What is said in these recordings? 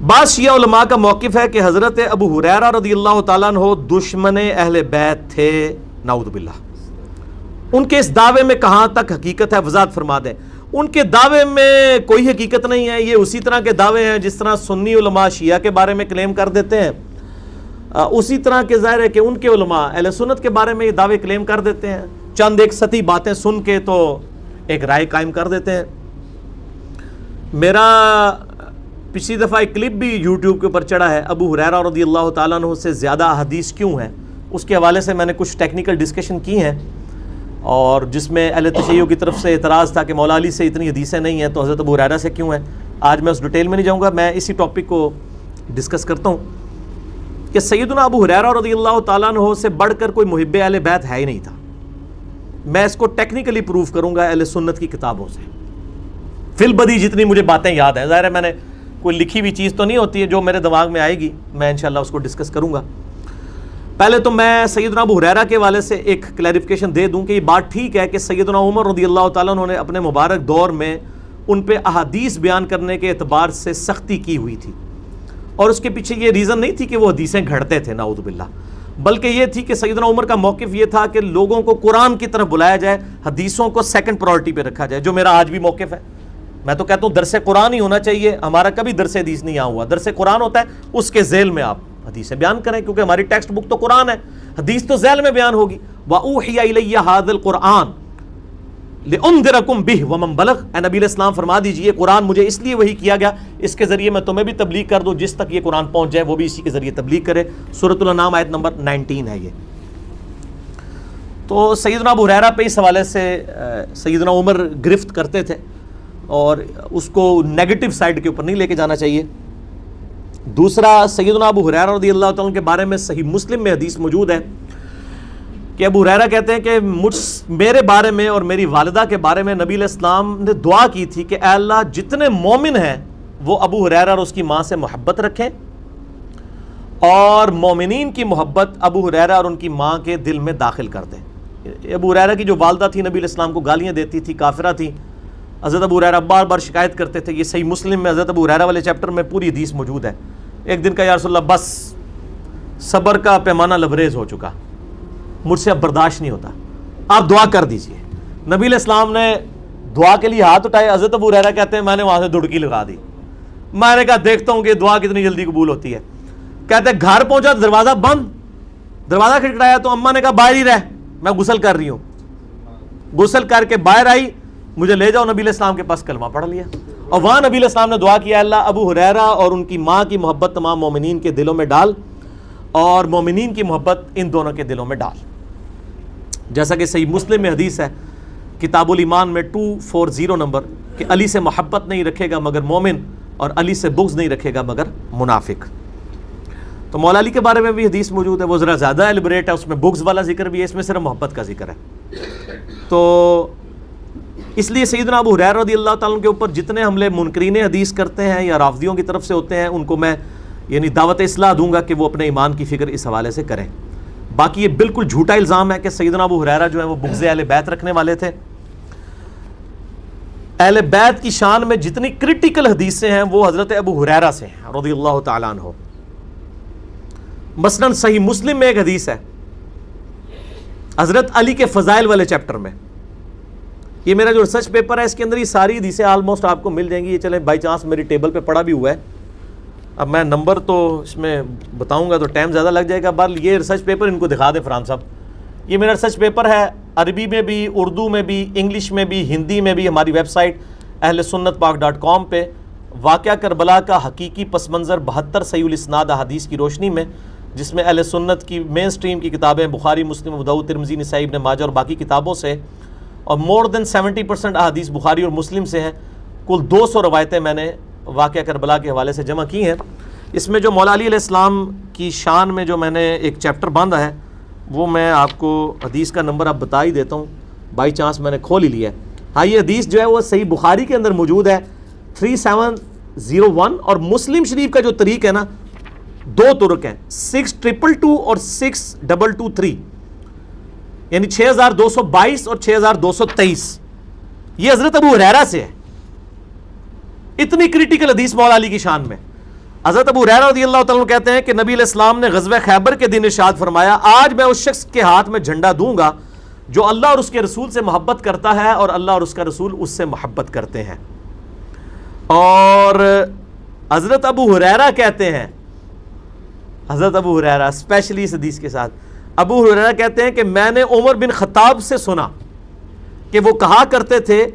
بعض شیعہ علماء کا موقف ہے کہ حضرت ابو ہریرہ رضی اللہ تعالیٰ عنہ دشمن اہل بیت تھے، نعوذ باللہ۔ ان کے اس دعوے میں کہاں تک حقیقت ہے وضاحت فرما دیں۔ ان کے دعوے میں کوئی حقیقت نہیں ہے، یہ اسی طرح کے دعوے ہیں جس طرح سنی علماء شیعہ کے بارے میں کلیم کر دیتے ہیں، اسی طرح کے ظاہر ہے کہ ان کے علماء اہل سنت کے بارے میں یہ دعوے کلیم کر دیتے ہیں، چند ایک سطحی باتیں سن کے تو ایک رائے قائم کر دیتے ہیں۔ میرا پچھلی دفعہ ایک کلپ بھی یوٹیوب کے اوپر چڑھا ہے، ابو ہریرہ رضی اللہ تعالیٰ عنہ سے زیادہ احادیث کیوں ہیں، اس کے حوالے سے میں نے کچھ ٹیکنیکل ڈسکشن کی ہیں، اور جس میں اہل تشیع کی طرف سے اعتراض تھا کہ مولا علی سے اتنی حدیثیں نہیں ہیں تو حضرت ابو ہریرہ سے کیوں ہیں۔ آج میں اس ڈیٹیل میں نہیں جاؤں گا، میں اسی ٹاپک کو ڈسکس کرتا ہوں کہ سیدنا ابو ہریرہ رضی اللہ تعالیٰ عنہ سے بڑھ کر کوئی محب اہل بیت ہے ہی نہیں تھا۔ میں اس کو ٹیکنیکلی پروف کروں گا اہل سنت کی کتابوں سے، فی البدی جتنی مجھے باتیں یاد ہیں، ظاہر ہے میں نے کوئی لکھی ہوئی چیز تو نہیں ہوتی ہے، جو میرے دماغ میں آئے گی میں انشاءاللہ اس کو ڈسکس کروں گا۔ پہلے تو میں سیدنا ابو ہریرہ کے حوالے سے ایک کلیریفیکیشن دے دوں کہ یہ بات ٹھیک ہے کہ سیدنا عمر رضی اللہ تعالیٰ عنہ نے اپنے مبارک دور میں ان پہ احادیث بیان کرنے کے اعتبار سے سختی کی ہوئی تھی، اور اس کے پیچھے یہ ریزن نہیں تھی کہ وہ حدیثیں گھڑتے تھے، نعوذ باللہ، بلکہ یہ تھی کہ سیدنا عمر کا موقف یہ تھا کہ لوگوں کو قرآن کی طرف بلایا جائے، حدیثوں کو سیکنڈ پرائورٹی پہ رکھا جائے، جو میرا آج بھی موقف ہے۔ میں تو کہتا ہوں درس قرآن ہی ہونا چاہیے، ہمارا کبھی درس حدیث نہیں ہوا، درس قرآن ہوتا ہے، اس کے ذیل میں آپ حدیثیں بیان کریں، کیونکہ ہماری ٹیکسٹ بک تو قرآن ہے، حدیث تو ذیل میں بیان ہوگی۔ وَأُوحِيَ إِلَيَّ هَذَا الْقُرْآنُ لِأُنذِرَكُم بِهِ وَمَن بَلَغَ، اے نبی علیہ السلام فرما دیجئے قرآن مجھے اس لیے وحی کیا گیا، اس کے ذریعے میں تمہیں بھی تبلیغ کر دوں، جس تک یہ قرآن پہنچ جائے وہ بھی اسی کے ذریعے تبلیغ کرے۔ سورۃ الانعام آیت نمبر 19 ہے یہ۔ تو سیدنا ابو ہریرہ پہ اس حوالے سے سیدنا عمر گرفت کرتے تھے، اور اس کو نیگیٹو سائڈ کے اوپر نہیں لے کے جانا چاہیے۔ دوسرا، سیدنا ابو ہریرہ رضی اللہ تعالیٰ کے بارے میں صحیح مسلم میں حدیث موجود ہے کہ ابو ہریرہ کہتے ہیں کہ میرے بارے میں اور میری والدہ کے بارے میں نبی علیہ السلام نے دعا کی تھی کہ اے اللہ جتنے مومن ہیں وہ ابو ہریرہ اور اس کی ماں سے محبت رکھیں، اور مومنین کی محبت ابو ہریرہ اور ان کی ماں کے دل میں داخل کر دیں۔ ابو ہریرہ کی جو والدہ تھی نبی علیہ السلام کو گالیاں دیتی تھی، کافرہ تھی، حضرت ابو ہریرہ بار بار شکایت کرتے تھے۔ یہ صحیح مسلم میں حضرت ابو ہریرہ والے چیپٹر میں پوری حدیث موجود ہے۔ ایک دن کا یا رسول اللہ بس صبر کا پیمانہ لبریز ہو چکا، مجھ سے اب برداشت نہیں ہوتا، آپ دعا کر دیجئے۔ نبی علیہ السلام نے دعا کے لیے ہاتھ اٹھائے، حضرت ابو ہریرہ کہتے ہیں میں نے وہاں سے دڑکی لگا دی، میں نے کہا دیکھتا ہوں کہ دعا کتنی جلدی قبول ہوتی ہے۔ کہتے ہیں گھر پہنچا تو دروازہ بند، دروازہ کھٹکھٹایا تو اماں نے کہا باہر ہی رہ، میں غسل کر رہی ہوں۔ غسل کر کے باہر آئی، مجھے لے جاؤ نبی علیہ السلام کے پاس، کلمہ پڑھ لیا، اور وہاں نبی علیہ السلام نے دعا کیا اللہ ابو ہریرہ اور ان کی ماں کی محبت تمام مومنین کے دلوں میں ڈال، اور مومنین کی محبت ان دونوں کے دلوں میں ڈال۔ جیسا کہ صحیح مسلم میں حدیث ہے کتاب الایمان میں 240 نمبر کہ علی سے محبت نہیں رکھے گا مگر مومن، اور علی سے بغض نہیں رکھے گا مگر منافق۔ تو مولا علی کے بارے میں بھی حدیث موجود ہے، وہ ذرا زیادہ ایلیبریٹ ہے، اس میں بغض والا ذکر بھی ہے، اس میں صرف محبت کا ذکر ہے۔ تو اس لیے سیدنا ابو ہریرہ رضی اللہ تعالیٰ کے اوپر جتنے حملے منکرین حدیث کرتے ہیں یا رافضیوں کی طرف سے ہوتے ہیں، ان کو میں یعنی دعوت اصلاح دوں گا کہ وہ اپنے ایمان کی فکر اس حوالے سے کریں۔ باقی یہ بالکل جھوٹا الزام ہے کہ سیدنا ابو ہریرہ جو ہے وہ بغض اہل بیت رکھنے والے تھے۔ اہل بیت کی شان میں جتنی کرٹیکل حدیثیں ہیں وہ حضرت ابو ہریرہ سے ہیں رضی اللہ تعالیٰ عنہ۔ مثلاً صحیح مسلم میں ایک حدیث ہے حضرت علی کے فضائل والے چیپٹر میں، یہ میرا جو ریسرچ پیپر ہے اس کے اندر یہ ساری حدیثیں آلموسٹ آپ کو مل جائیں گی۔ یہ چلیں بائی چانس میری ٹیبل پہ پڑا بھی ہوا ہے، اب میں نمبر تو اس میں بتاؤں گا تو ٹائم زیادہ لگ جائے گا، بہرحال یہ ریسرچ پیپر ان کو دکھا دیں فرحان صاحب۔ یہ میرا ریسرچ پیپر ہے، عربی میں بھی، اردو میں بھی، انگلش میں بھی، ہندی میں بھی، ہماری ویب سائٹ اہلسنتپاک.com پہ واقعہ کربلا کا حقیقی پس منظر 72 صحیح الاسناد احادیث کی روشنی میں، جس میں اہل سنت کی مین سٹریم کی کتابیں بخاری، مسلم، ابو داؤد، ترمذی، نسائی، ابن ماجہ اور باقی کتابوں سے، اور مور دین 70% احادیث بخاری اور مسلم سے ہیں۔ کل 200 روایتیں میں نے واقعہ کربلا کے حوالے سے جمع کی ہیں۔ اس میں جو مولا علی علیہ السلام کی شان میں جو میں نے ایک چیپٹر باندھا ہے وہ میں آپ کو حدیث کا نمبر اب بتا ہی دیتا ہوں، بائی چانس میں نے کھول ہی لیا ہے۔ ہاں یہ حدیث جو ہے وہ صحیح بخاری کے اندر موجود ہے 3701، اور مسلم شریف کا جو طریق ہے نا، 2 طرق ہیں، 6222 اور 6223، یعنی 6222 اور 6223۔ یہ حضرت ابو ہریرہ سے ہے، اتنی کریٹیکل حدیث مولا علی کی شان میں۔ حضرت ابو ہریرہ رضی اللہ تعالیٰ عنہ کہتے ہیں کہ نبی علیہ السلام نے غزوہ خیبر کے دن ارشاد فرمایا، آج میں اس شخص کے ہاتھ میں جھنڈا دوں گا جو اللہ اور اس کے رسول سے محبت کرتا ہے اور اللہ اور اس کا رسول اس سے محبت کرتے ہیں۔ اور حضرت ابو ہریرہ کہتے ہیں، حضرت ابو ہریرہ اسپیشلی اس حدیث کے ساتھ، ابو ہریرہ کہتے ہیں کہ میں نے عمر بن خطاب سے سنا کہ وہ کہا کرتے تھے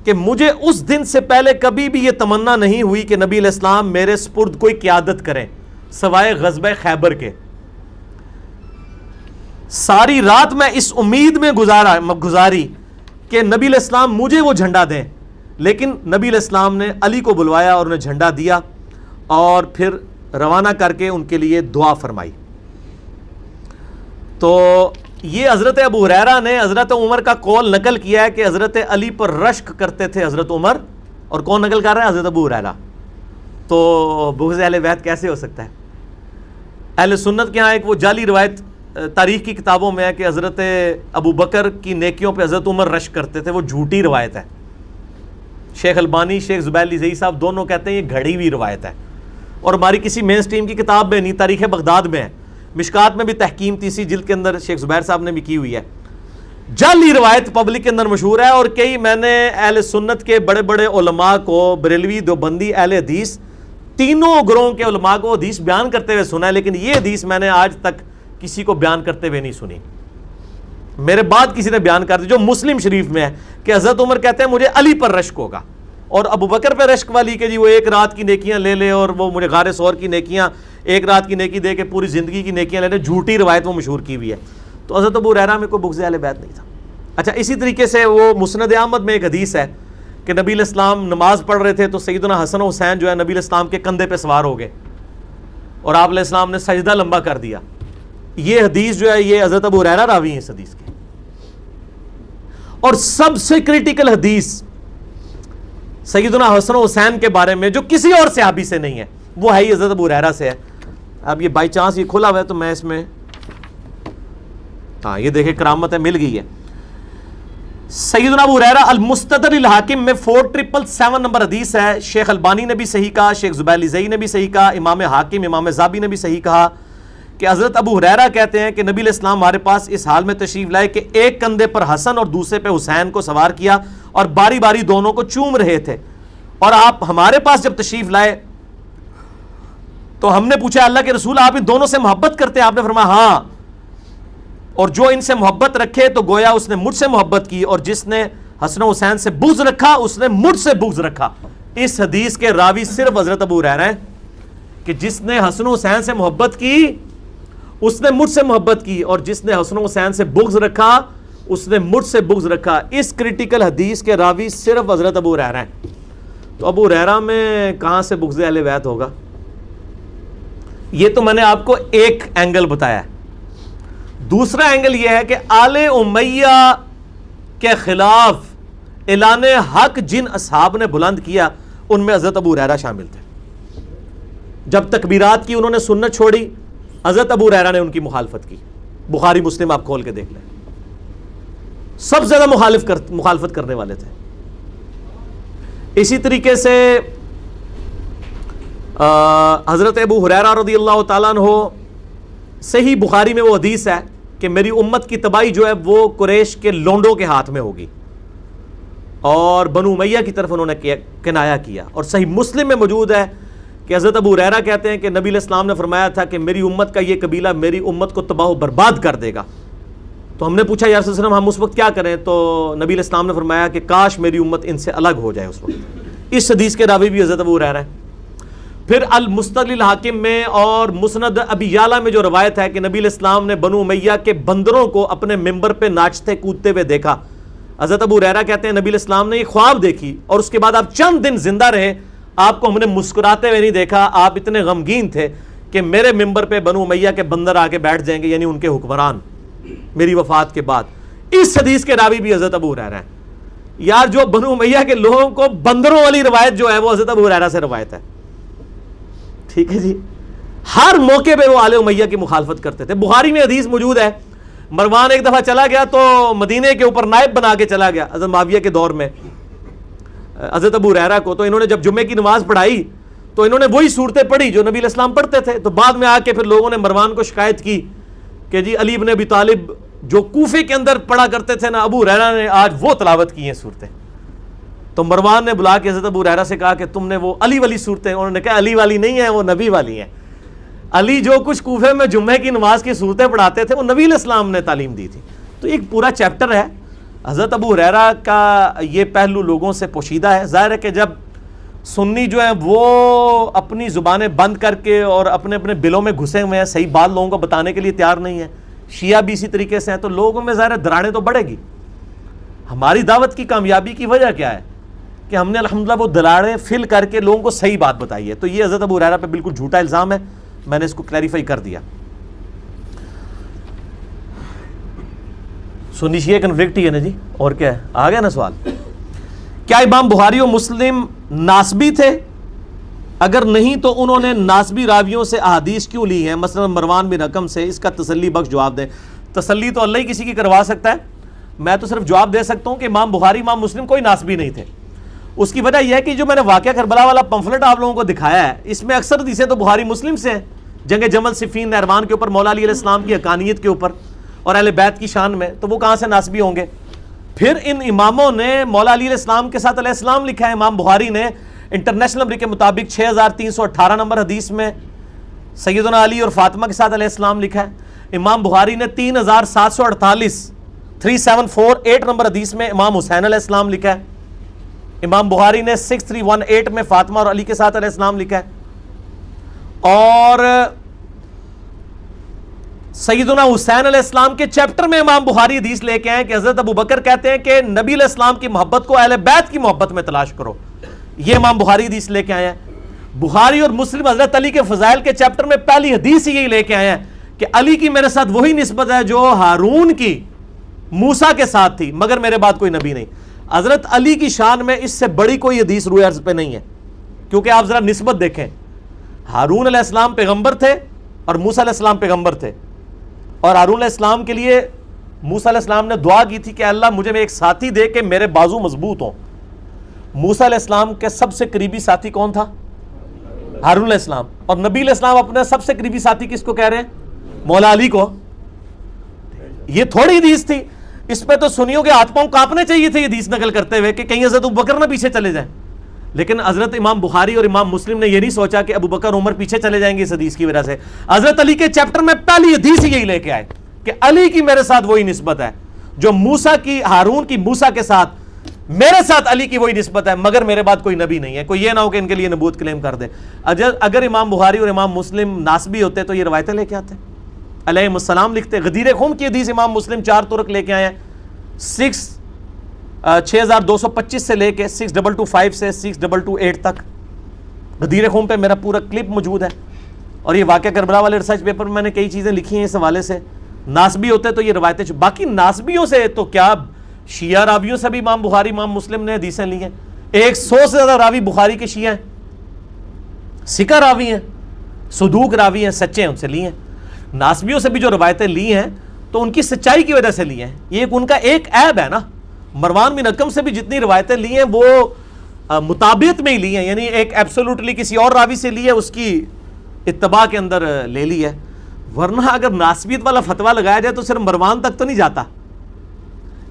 کہ مجھے اس دن سے پہلے کبھی بھی یہ تمنا نہیں ہوئی کہ نبی علیہ السلام میرے سپرد کوئی قیادت کریں سوائے غزوہ خیبر کے۔ ساری رات میں اس امید میں گزاری کہ نبی علیہ السلام مجھے وہ جھنڈا دیں، لیکن نبی علیہ السلام نے علی کو بلوایا اور انہیں جھنڈا دیا اور پھر روانہ کر کے ان کے لیے دعا فرمائی۔ تو یہ حضرت ابو ہریرہ نے حضرت عمر کا قول نقل کیا ہے کہ حضرت علی پر رشک کرتے تھے حضرت عمر، اور کون نقل کر رہا ہے؟ حضرت ابو ہریرہ۔ تو بغض اہل بیت کیسے ہو سکتا ہے؟ اہل سنت کے ہاں ایک وہ جعلی روایت تاریخ کی کتابوں میں ہے کہ حضرت ابو بکر کی نیکیوں پہ حضرت عمر رشک کرتے تھے، وہ جھوٹی روایت ہے۔ شیخ البانی، شیخ زبیر علی زئی صاحب دونوں کہتے ہیں یہ گھڑی ہوئی روایت ہے، اور ہماری کسی مین سٹریم کی کتاب میں نہیں، تاریخ بغداد میں ہے، مشکات میں بھی تحکیم تیسری جلد کے اندر شیخ زبیر صاحب نے بھی کی ہوئی ہے۔ جعلی روایت پبلک کے اندر مشہور ہے، اور کئی میں نے اہل سنت کے بڑے بڑے علماء کو، بریلوی، دیوبندی، اہل حدیث، تینوں گروہوں کے علماء کو حدیث بیان کرتے ہوئے سنا ہے، لیکن یہ حدیث میں نے آج تک کسی کو بیان کرتے ہوئے نہیں سنی۔ میرے بعد کسی نے بیان کر دی جو مسلم شریف میں ہے کہ حضرت عمر کہتے ہیں مجھے علی پر رشک ہوگا، اور ابو بکر پہ رشک والی کہ جی وہ ایک رات کی نیکیاں لے لے اور وہ مجھے غار ثور کی نیکیاں، ایک رات کی نیکی دے کے پوری زندگی کی نیکیاں لے لے، جھوٹی روایت وہ مشہور کی ہوئی ہے۔ تو حضرت ابو ہریرہ میں کوئی بغض اہل بیت نہیں تھا۔ اچھا، اسی طریقے سے وہ مسند احمد میں ایک حدیث ہے کہ نبی علیہ السلام نماز پڑھ رہے تھے تو سیدنا حسن و حسین جو ہے نبی علیہ السلام کے کندھے پہ سوار ہو گئے، اور آپ علیہ السلام نے سجدہ لمبا کر دیا۔ یہ حدیث جو ہے یہ حضرت ابو ہریرہ راوی ہیں اس حدیث کے۔ اور سب سے کریٹیکل حدیث سیدنا حسن و حسین کے بارے میں جو کسی اور صحابی سے نہیں ہے، وہ ہے ہی حضرت ابو ہریرہ سے ہے۔ اب یہ بائی چانس یہ کھلا ہوا ہے تو میں اس میں، ہاں یہ دیکھیں کرامت ہے، مل گئی ہے۔ سیدنا ابو ہریرہ المستدرک الحاکم میں 4777 نمبر حدیث ہے۔ شیخ البانی نے بھی صحیح کہا، شیخ زبیر علی زئی نے بھی صحیح کہا، امام حاکم، امام ذہبی نے بھی صحیح کہا کہ حضرت ابو ہریرہ کہتے ہیں کہ نبی علیہ السلام ہمارے پاس اس حال میں تشریف لائے کہ ایک کندھے پر حسن اور دوسرے پہ حسین کو سوار کیا اور باری باری دونوں کو چوم رہے تھے، اور آپ ہمارے پاس جب تشریف لائے تو ہم نے پوچھا اللہ کے رسول آپ ان دونوں سے محبت کرتے ہیں؟ آپ نے فرمایا ہاں، اور جو ان سے محبت رکھے تو گویا اس نے مجھ سے محبت کی، اور جس نے حسن و حسین سے بغض رکھا اس نے مجھ سے بغض رکھا۔ اس حدیث کے راوی صرف حضرت ابو ہریرہ ہیں کہ جس نے حسن و حسین سے محبت کی اس نے مجھ سے محبت کی، اور جس نے حسن و حسین سے بغض رکھا اس نے مجھ سے بغض رکھا۔ اس کریٹیکل حدیث کے راوی صرف حضرت ابو ہریرہ ہیں۔ تو ابو ہریرہ میں کہاں سے بغض اہل بیت ہوگا؟ یہ تو میں نے آپ کو ایک اینگل بتایا ہے۔ دوسرا اینگل یہ ہے کہ آل امیہ کے خلاف اعلان حق جن اصحاب نے بلند کیا ان میں حضرت ابو ہریرہ شامل تھے۔ جب تکبیرات کی انہوں نے سنت چھوڑی، حضرت ابو ہریرہ نے ان کی مخالفت کی۔ بخاری مسلم آپ کھول کے دیکھ لیں، سب سے زیادہ مخالفت کرنے والے تھے۔ اسی طریقے سے حضرت ابو ہریرہ رضی اللہ تعالیٰ عنہ، صحیح بخاری میں وہ حدیث ہے کہ میری امت کی تباہی جو ہے وہ قریش کے لونڈوں کے ہاتھ میں ہوگی، اور بنو امیہ کی طرف انہوں نے کنایا کیا۔ اور صحیح مسلم میں موجود ہے کہ حضرت ابو ہریرہ کہتے ہیں کہ نبی علیہ السلام نے فرمایا تھا کہ میری امت کا یہ قبیلہ میری امت کو تباہ و برباد کر دے گا۔ تو ہم نے پوچھا یا رسول اللہ علیہ وسلم ہم اس وقت کیا کریں؟ تو نبی علیہ السلام نے فرمایا کہ کاش میری امت ان سے الگ ہو جائے اس وقت۔ اس حدیث کے راوی بھی حضرت ابو ہریرہ ہے۔ پھر المستدرک الحاکم میں اور مسند ابی یعلا میں جو روایت ہے کہ نبی علیہ السلام نے بنو امیہ کے بندروں کو اپنے ممبر پہ ناچتے کودتے ہوئے دیکھا۔ حضرت ابو ہریرہ کہتے ہیں نبی علیہ السلام نے یہ خواب دیکھی، اور اس کے بعد آپ چند دن زندہ رہے، آپ کو ہم نے مسکراتے ہوئے نہیں دیکھا، آپ اتنے غمگین تھے کہ میرے ممبر پہ بنو امیہ کے بندر آ کے بیٹھ جائیں گے، یعنی ان کے حکمران، میری وفات کے بعد۔ اس حدیث کے راوی بھی حضرت ابو ہریرہ ہیں۔ یار جو بنو امیہ کے لوگوں کو بندروں والی روایت جو ہے وہ حضرت ابو ہریرہ سے روایت ہے، ٹھیک ہے جی۔ ہر موقع پہ وہ آل امیہ کی مخالفت کرتے تھے۔ بخاری میں حدیث موجود ہے، مروان ایک دفعہ چلا گیا تو مدینے کے اوپر نائب بنا کے چلا گیا حضرت معاویہ کے دور میں حضرت ابو ہریرہ کو۔ تو انہوں نے جب جمعے کی نماز پڑھائی تو انہوں نے وہی صورتیں پڑھی جو نبی علیہ السلام پڑھتے تھے. تو بعد میں آ کے پھر لوگوں نے مروان کو شکایت کی کہ جی علی بن ابی طالب جو کوفے کے اندر پڑھا کرتے تھے نا, ابو ہریرہ نے آج وہ تلاوت کی ہیں صورتیں. تو مروان نے بلا کے حضرت ابو ہریرہ سے کہا کہ تم نے وہ علی والی صورتیں, انہوں نے کہا علی والی نہیں ہیں, وہ نبی والی ہیں. علی جو کچھ کوفے میں جمعے کی نماز کی صورتیں پڑھاتے تھے وہ نبی علیہ السلام نے تعلیم دی تھی. تو ایک پورا چیپٹر ہے. حضرت ابو ہریرہ کا یہ پہلو لوگوں سے پوشیدہ ہے. ظاہر ہے کہ جب سنی جو ہیں وہ اپنی زبانیں بند کر کے اور اپنے اپنے بلوں میں گھسے ہوئے ہیں, صحیح بات لوگوں کو بتانے کے لیے تیار نہیں ہے, شیعہ بھی اسی طریقے سے ہیں, تو لوگوں میں ظاہر دراڑیں تو بڑھے گی. ہماری دعوت کی کامیابی کی وجہ کیا ہے کہ ہم نے الحمدللہ وہ دراڑیں فل کر کے لوگوں کو صحیح بات بتائی ہے. تو یہ حضرت ابو ہریرہ پہ بالکل جھوٹا الزام ہے, میں نے اس کو کلیریفائی کر دیا. سنی شیعہ کنفلکٹ ہی ہے نا جی, اور کیا ہے, آ گیا نا سوال. کیا امام بخاری و مسلم ناسبی تھے؟ اگر نہیں تو انہوں نے ناسبی راویوں سے احادیث کیوں لی ہیں, مثلا مروان بن حکم سے؟ اس کا تسلی بخش جواب دیں. تسلی تو اللہ ہی کسی کی کروا سکتا ہے, میں تو صرف جواب دے سکتا ہوں کہ امام بخاری امام مسلم کوئی ناسبی نہیں تھے. اس کی وجہ یہ ہے کہ جو میں نے واقعہ کربلا والا پمفلٹ آپ لوگوں کو دکھایا ہے, اس میں اکثر حدیثیں تو بخاری مسلم سے ہیں, جنگ جمل, صفین, نہروان کے اوپر, مولا علی علیہ السلام کی حقانیت کے اوپر اور اہل بیت کی شان میں, تو وہ کہاں سے ناسبی ہوں گے؟ پھر ان اماموں نے مولا علی علیہ السلام کے ساتھ علیہ السلام لکھا ہے. امام بخاری نے انٹرنیشنل نمبر کے مطابق 6318 نمبر حدیث میں سیدنا علی اور فاطمہ کے ساتھ علیہ السلام لکھا ہے. امام بخاری نے 3748 3748 نمبر حدیث میں امام حسین علیہ السلام لکھا ہے. امام بخاری نے 6318 میں فاطمہ اور علی کے ساتھ علیہ السلام لکھا ہے. اور سیدنا حسین علیہ السلام کے چیپٹر میں امام بخاری حدیث لے کے آئے کہ حضرت ابو بکر کہتے ہیں کہ نبی علیہ السلام کی محبت کو اہل بیت کی محبت میں تلاش کرو. یہ امام بخاری حدیث لے کے آئے ہیں. بخاری اور مسلم حضرت علی کے فضائل کے چیپٹر میں پہلی حدیث یہی لے کے آئے ہیں کہ علی کی میرے ساتھ وہی نسبت ہے جو ہارون کی موسیٰ کے ساتھ تھی, مگر میرے بعد کوئی نبی نہیں. حضرت علی کی شان میں اس سے بڑی کوئی حدیث روئے عرض پہ نہیں ہے, کیونکہ آپ ذرا نسبت دیکھیں, ہارون علیہ السلام پیغمبر تھے اور موسیٰ علیہ السلام پیغمبر تھے, اور ہارون علیہ السلام کے لیے موسیٰ علیہ السلام نے دعا کی تھی کہ اللہ مجھے ایک ساتھی دے کہ میرے بازو مضبوط ہوں. موسیٰ علیہ السلام کے سب سے قریبی ساتھی کون تھا؟ ہارون علیہ السلام. اور نبی علیہ السلام اپنے سب سے قریبی ساتھی کس کو کہہ رہے ہیں؟ مولا علی کو. یہ تھوڑی حدیث تھی, اس پہ تو سنیوں کے ہاتھ پاؤں کانپنے چاہیے تھے حدیث نقل کرتے ہوئے کہ کہیں حضرت ابو بکر نہ پیچھے چلے جائیں. لیکن حضرت امام بخاری اور امام مسلم نے یہ نہیں سوچا کہ ابو بکر عمر پیچھے چلے جائیں گے اس حدیث کی وجہ سے. حضرت علی کے چیپٹر میں پہلی حدیث یہی لے کے آئے کہ علی کی میرے ساتھ وہی نسبت ہے جو موسیٰ کی, ہارون کی موسیٰ کے ساتھ, میرے ساتھ علی کی وہی نسبت ہے, مگر میرے بعد کوئی نبی نہیں ہے. کوئی یہ نہ ہو کہ ان کے لیے نبوت کلیم کر دے. اگر امام بخاری اور امام مسلم ناسبی ہوتے تو یہ روایتیں لے کے آتے, علیہ السلام لکھتے. غدیر خم کی حدیث امام مسلم 4 طرق لے کے آئے ہیں, 6225 سے لے کے 6225 سے 6228 تک. غدیر خم پہ میرا پورا کلپ موجود ہے, اور یہ واقعہ کربلا والے ریسرچ پیپر میں نے کئی چیزیں لکھی ہیں اس حوالے سے. ناسبی ہوتے تو یہ روایتیں, باقی ناسبیوں سے تو کیا, شیعہ راویوں سے بھی امام بخاری امام مسلم نے حدیثیں لی ہیں. 100 سے زیادہ راوی بخاری کے شیعہ ہیں, سکہ راوی ہیں, صدوق راوی ہیں, سچے ہیں, ان سے لی ہیں. ناسبیوں سے بھی جو روایتیں لی ہیں تو ان کی سچائی کی وجہ سے لی ہیں. یہ ان کا ایک عیب ہے نا. مروان بن حکم سے بھی جتنی روایتیں لی ہیں وہ مطابعت میں ہی لی ہیں, یعنی ایک ایبسولوٹلی کسی اور راوی سے لی ہے, اس کی اتباع کے اندر لے لی ہے. ورنہ اگر ناسبیت والا فتویٰ لگایا جائے تو صرف مروان تک تو نہیں جاتا.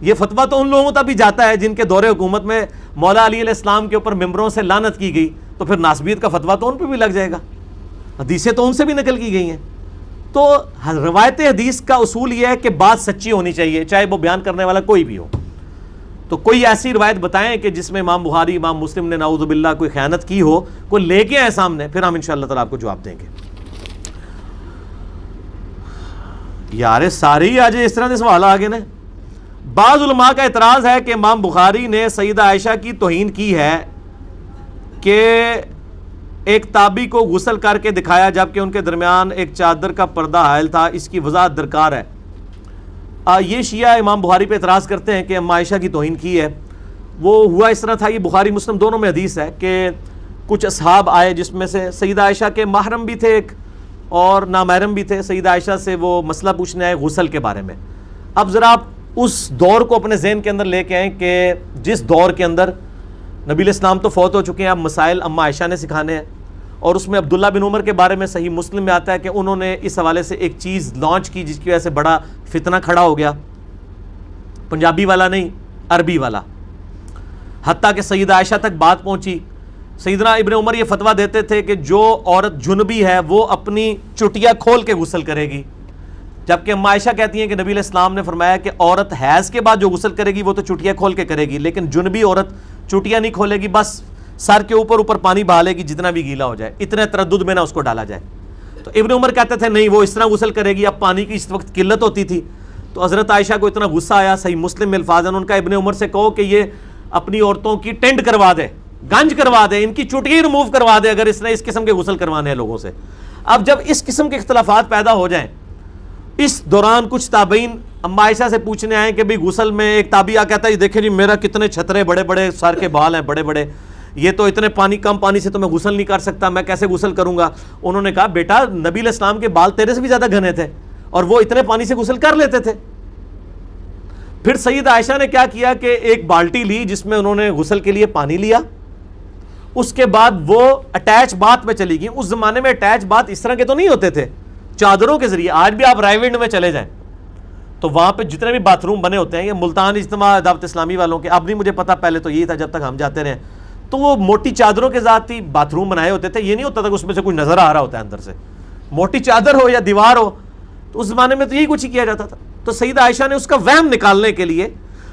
یہ فتویٰ تو ان لوگوں تک بھی جاتا ہے جن کے دور حکومت میں مولا علی علیہ السلام کے اوپر ممبروں سے لعنت کی گئی, تو پھر ناسبیت کا فتویٰ تو ان پہ بھی لگ جائے گا. حدیثیں تو ان سے بھی نقل کی گئی ہیں. تو روایت حدیث کا اصول یہ ہے کہ بات سچی ہونی چاہیے, چاہے وہ بیان کرنے والا کوئی بھی ہو. تو کوئی ایسی روایت بتائیں کہ جس میں امام بخاری امام مسلم نے نعوذ باللہ کوئی خیانت کی ہو, کوئی لے کے آئے سامنے, پھر ہم انشاءاللہ تعالیٰ آپ کو جواب دیں گے. یار سارے ہی آج اس طرح کے سوال آگے نے. بعض علماء کا اعتراض ہے کہ امام بخاری نے سیدہ عائشہ کی توہین کی ہے کہ ایک تابعی کو غسل کر کے دکھایا جبکہ ان کے درمیان ایک چادر کا پردہ حائل تھا, اس کی وضاحت درکار ہے. یہ شیعہ امام بخاری پہ اعتراض کرتے ہیں کہ اماں عائشہ کی توہین کی ہے. وہ ہوا اس طرح تھا, یہ بخاری مسلم دونوں میں حدیث ہے کہ کچھ اصحاب آئے جس میں سے سیدہ عائشہ کے محرم بھی تھے ایک اور نامحرم بھی تھے. سیدہ عائشہ سے وہ مسئلہ پوچھنے آئے غسل کے بارے میں. اب ذرا آپ اس دور کو اپنے ذہن کے اندر لے کے آئیں کہ جس دور کے اندر نبی علیہ السلام تو فوت ہو چکے ہیں, اب مسائل اماں عائشہ نے سکھانے ہیں, اور اس میں عبداللہ بن عمر کے بارے میں صحیح مسلم میں آتا ہے کہ انہوں نے اس حوالے سے ایک چیز لانچ کی جس کی وجہ سے بڑا فتنہ کھڑا ہو گیا، پنجابی والا نہیں، عربی والا، حتیٰ کہ سیدہ عائشہ تک بات پہنچی۔ سیدنا ابن عمر یہ فتویٰ دیتے تھے کہ جو عورت جنبی ہے وہ اپنی چٹیا کھول کے غسل کرے گی، جبکہ اما عائشہ کہتی ہیں کہ نبی علیہ السلام نے فرمایا کہ عورت حیض کے بعد جو غسل کرے گی وہ تو چٹیا کھول کے کرے گی، لیکن جنبی عورت چٹیا نہیں کھولے گی، بس سر کے اوپر پانی بہا لے گی جتنا بھی گیلا ہو جائے، اتنے تردد میں نہ اس کو ڈالا جائے۔ تو ابن عمر کہتے تھے نہیں، وہ اس طرح غسل کرے گی۔ اب پانی کی اس وقت قلت ہوتی تھی تو حضرت عائشہ کو اتنا غصہ آیا، صحیح مسلم میں الفاظ ہیں ان کا، ابن عمر سے کہو کہ یہ اپنی عورتوں کی ٹینڈ کروا دے، گنج کروا دے، ان کی چٹکی ریموو کروا دے اگر اس نے اس قسم کے غسل کروانے ہیں لوگوں سے۔ اب جب اس قسم کے اختلافات پیدا ہو جائیں، اس دوران کچھ تابعین اما عائشہ سے پوچھنے آئے کہ بھئی غسل میں، ایک تابعی کہتا ہے دیکھیں جی میرا کتنے چھترے بڑے بڑے سر کے بال ہیں بڑے بڑے، یہ تو اتنے کم پانی سے تو میں غسل نہیں کر سکتا، میں کیسے غسل کروں گا؟ انہوں نے کہا بیٹا نبی علیہ السلام کے بال تیرے سے بھی زیادہ گھنے تھے اور وہ اتنے پانی سے غسل کر لیتے تھے۔ پھر سیدہ عائشہ نے کیا کیا کہ ایک بالٹی لی جس میں انہوں نے غسل کے لیے پانی لیا، اس کے بعد وہ اٹیچ باتھ میں چلی گئی۔ اس زمانے میں اٹیچ باتھ اس طرح کے تو نہیں ہوتے تھے، چادروں کے ذریعے۔ آج بھی آپ رائے ونڈ میں چلے جائیں تو وہاں پہ جتنے بھی باتھ روم بنے ہوتے ہیں، یہ ملتان اجتماع دعوت اسلامی والوں کے، اب نہیں مجھے پتا، پہلے تو یہی تھا جب تک ہم جاتے رہے، تو وہ موٹی چادروں کے ذات ہی باتھ روم بنائے ہوتے تھے، یہ نہیں ہوتا تھا کہ اس میں سے کچھ نظر آ رہا ہوتا ہے اندر سے، موٹی چادر ہو یا دیوار ہو، تو اس زمانے میں تو یہی کچھ ہی کیا جاتا تھا۔ تو سیدہ عائشہ نے اس کا وہم نکالنے کے لیے،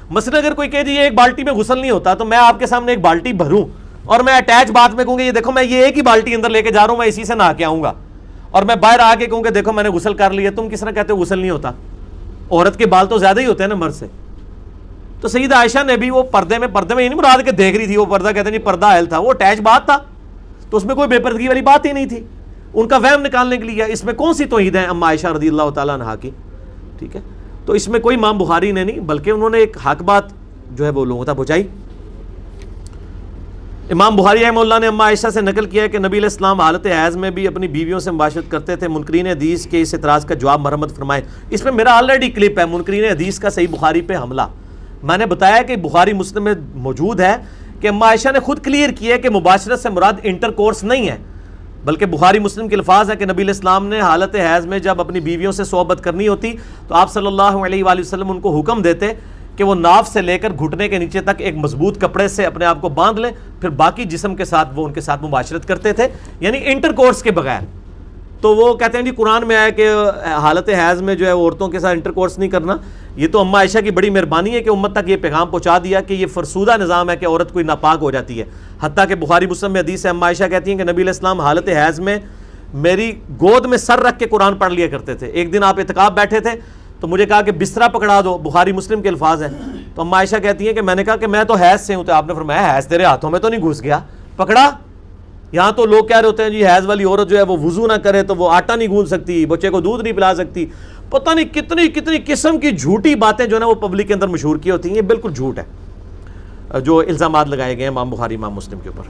مثلا اگر کوئی کہے جی ایک بالٹی میں غسل نہیں ہوتا تو میں آپ کے سامنے ایک بالٹی بھروں اور میں اٹیچ باتھ میں کہوں گا یہ دیکھو میں یہ ایک ہی بالٹی اندر لے کے جا رہا ہوں، میں اسی سے نہا کے آؤں گا، اور میں باہر آ کے کہوں کہ دیکھو میں نے غسل کر لیا، تم کس طرح کہتے ہو غسل نہیں ہوتا؟ عورت کے بال تو زیادہ ہی ہوتے ہیں نا مرد سے۔ تو سیدہ عائشہ نے بھی وہ پردے میں یہ نہیں مراد کہ دیکھ رہی تھی، وہ پردہ کہتے نہیں پردہ حائل تھا، وہ اٹیچ بات تھا تو اس میں کوئی بے پردگی والی بات ہی نہیں تھی، ان کا وہم نکالنے کے لیے۔ اس میں کون سی توحید ہے اما عائشہ رضی اللہ تعالیٰ عنہا کی؟ ٹھیک ہے، تو اس میں کوئی امام بخاری نے نہیں، بلکہ انہوں نے ایک حق بات جو ہے وہ لوگوں تک پہنچائی۔ امام بخاری رحمہ اللہ نے اما عائشہ سے نقل کیا ہے کہ نبی علیہ السلام حالت حیض میں بھی اپنی بیویوں سے مباشرت کرتے تھے۔ منکرین حدیث کے اس اعتراض کا جواب مرحمت فرمائے۔ اس میں میرا آلریڈی کلپ ہے منکرین حدیث کا صحیح بخاری پہ حملہ، میں نے بتایا کہ بخاری مسلم میں موجود ہے کہ اما عائشہ نے خود کلیئر کیا ہے کہ مباشرت سے مراد انٹر کورس نہیں ہے، بلکہ بخاری مسلم کے الفاظ ہے کہ نبی علیہ السلام نے حالت حیض میں جب اپنی بیویوں سے صحبت کرنی ہوتی تو آپ صلی اللہ علیہ وآلہ وسلم ان کو حکم دیتے کہ وہ ناف سے لے کر گھٹنے کے نیچے تک ایک مضبوط کپڑے سے اپنے آپ کو باندھ لیں، پھر باقی جسم کے ساتھ وہ ان کے ساتھ مباشرت کرتے تھے، یعنی انٹر کورس کے بغیر۔ تو وہ کہتے ہیں جی قرآن میں آیا کہ حالت حیض میں جو ہے عورتوں کے ساتھ انٹر کورس نہیں کرنا۔ یہ تو اما عائشہ کی بڑی مہربانی ہے کہ امت تک یہ پیغام پہنچا دیا کہ یہ فرسودہ نظام ہے کہ عورت کوئی ناپاک ہو جاتی ہے۔ حتیٰ کہ بخاری مسلم میں حدیث ہے، اما عائشہ کہتی ہیں کہ نبی علیہ السلام حالت حیض میں میری گود میں سر رکھ کے قرآن پڑھ لیا کرتے تھے۔ ایک دن آپ اعتکاف بیٹھے تھے تو مجھے کہا کہ بسترا پکڑا دو، بخاری مسلم کے الفاظ ہیں۔ تو اما عائشہ کہتی ہیں کہ میں نے کہا کہ میں تو حیض سے ہوں، تو آپ نے فرمایا حیض تیرے ہاتھوں میں تو نہیں گھس گیا، پکڑا؟ یہاں تو لوگ کہہ رہے ہوتے ہیں جی حیض والی عورت جو ہے وہ وضو نہ کرے تو وہ آٹا نہیں گوندھ سکتی، بچے کو دودھ نہیں پلا سکتی، پتہ نہیں کتنی قسم کی جھوٹی باتیں جو ہے نا وہ پبلک کے اندر مشہور کی ہوتی ہیں۔ یہ بالکل جھوٹ ہے جو الزامات لگائے گئے ہیں امام بخاری امام مسلم کے اوپر۔